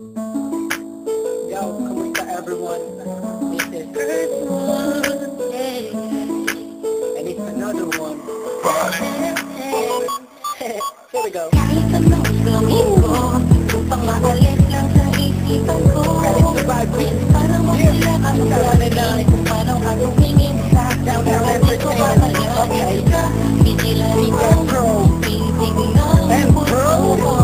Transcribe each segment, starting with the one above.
Yo, kamusta everyone? This is Earthwood, and it's another one. Here we go. Kahit anong gawin ko, upang maalis lang sa isipan ko. Paano mo sila kamusabi, kung paano ka tumingin sa hindi ko makayabi ka. Pigilan mo, titignan puso ko.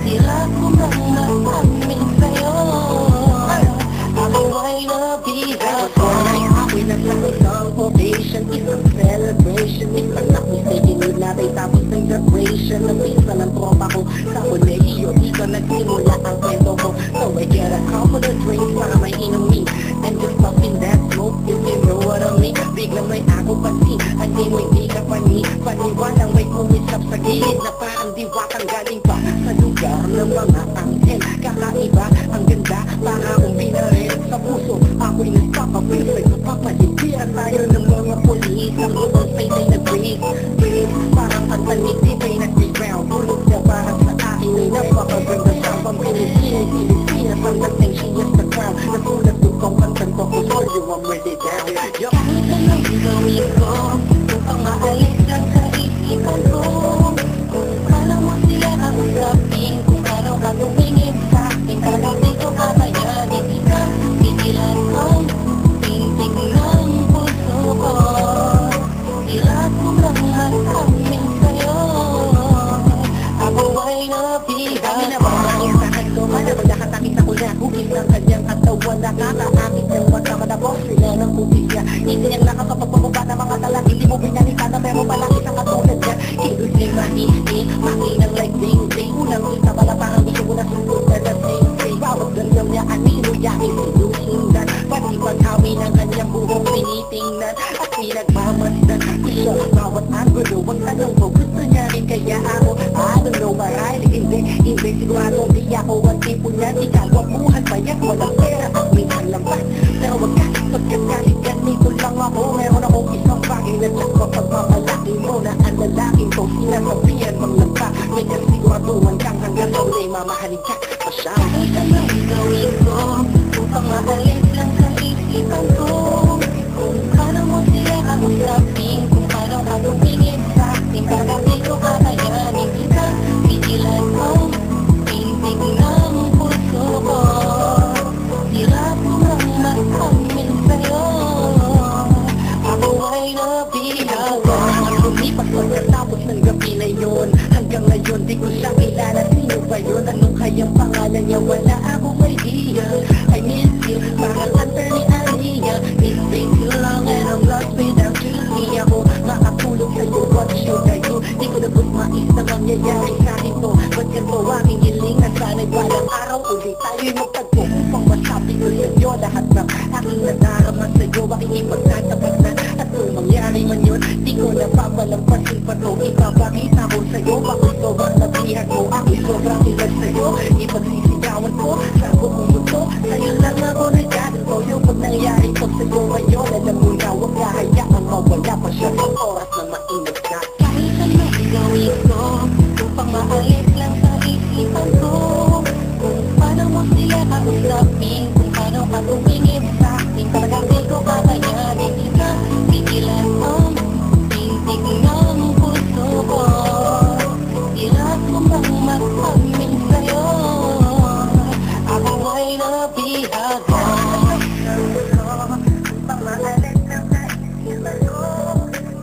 Sila ko nang nakamin sa'yo. Ako ay nabigat. Ako'y nagsagot ng ovation, isang celebration. Isang nakisigin natin tapos ng decoration. Ang pista ng tropa ko sa kolehiyo. Dito nagsimula ang kwento ko. So I get a couple of drinks para may inumin. And just puffing that smoke, if you know what I mean. Biglang may ako pati, hindi mo hindi ka paniwalang may kumisap sa gilid na parang diwakang galing pa sa lugar ng mga anghel. Kakaiba, ang ganda, para akong binarin sa puso. Ako'y nagpapapil sa'yo, papaligiran tayo ng mga pulis. Ang lubang space ay nag-breathe, parang ang tanig-tip ay nag-ground. Tulog niya parang sa akin ay napakaganda sa Pilipinas, ang dating she is the crown. Natulad ko kong kantan ko, for you I'm ready down. Yo! Kahit anong gawin ko, upang maalis lang sa isipan ko. Kung paano mo sila kausapin, kung paano ka tumingin sa akin. Talagang di ko kakayanin ka. Pigilan ko, titignan puso ko. Sila ko lang nakamin sa'yo. Ako ay nabigat. Kami na ba ang sakit ko? Malamang nakatakit ako na hugis ng kanyang katawan. Nakakaakit ng magkama na boss sila ng putisya. Hindi niyang nakakapagpababa ng mga talat. Hindi mo binalita na pero palagi sa katulad niya. Kilos niya mahihti, makinang like ding-ding. Unang kita pala parang gusto mo na sunod na the same thing. Bawat galaw niya anino yakin sinusundan. Pati paghawi ng kanyang buhong tinitingnan at pinagmamasdan. Gusto bawat angulo, ang tanong ko gusto niya rin kaya ako. I don't know marahil hindi sigurado di ako ang tipo niya. Di kalwamuhan pa niya, walang pera at minsan lampas. Pero wag ka, pagkat kahit ganito lang ako. Meron akong isang bagay na just mapagmamalaki mo na ang lalaking ko sinasabihan mang lampa. Ganyan siguraduhan kang hanggang sa uli mamahalin ka pasyam. Kahit anong gawin ko, upang maalis lang sa isipan ko. Kung paano mo sila kausapin, kung paano ka tumingin sa akin. Talagang di ko kakayanin ka. Pigilan mo, titignan puso ko. Sila ko nang nakamin sa'yo. Ako ay nabigat. Lumipas pagkatapos ng gabi na yun. Hanggang ngayon di ko siya kilala. Sino ba yun? Anong kayang pangalan niya? Wala akong idea. I miss you, parang Anthony Aliyah. It's been too long and I'm lost without you. Di ako makatulog sa'yo. What should I do? Di ko na mais na mangyayari sa'kin to. Ba't ganito aking hiling na sana'y balang araw ulit tayo'y magtagpo upang masabi ko sa'yo lahat ng aking nadarama sa'yo. Aking ipagtatapat na at kung mangyari man yun, di ko na papalampasin pa to. Ipapakita ko sa'yo, bakit sobrang nabihan mo. Ako'y sobrang ilan sa'yo, ipagsisigawan ko sa buong mundo. Sa'yo lang ako nagkaganto. Yung pag nangyari ko sa'yo ngayon, alam mo na huwag kahayaang mawala pa siya sa oras na mainit na. Kahit anong gawin ko, upang maalis lang sa isipan ko. Kung paano mo sila kausapin, kung paano ka tumingin sa akin. Talagang di ko kakayanin ka. Pigilan mo, titignan puso ko. Sila ko bang makamin sa'yo. Ako ay nabihagan. Pamaalis lang sa isipan ko.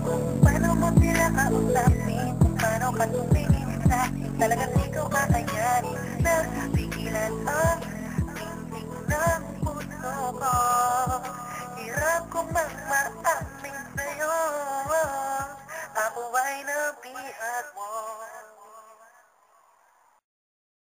Kung paano mo sila kausapin, kung paano ka tumingin sa akin. Talagang di ko kakayanin na pigilan ang tingting ng puso ko. Hirap ko mang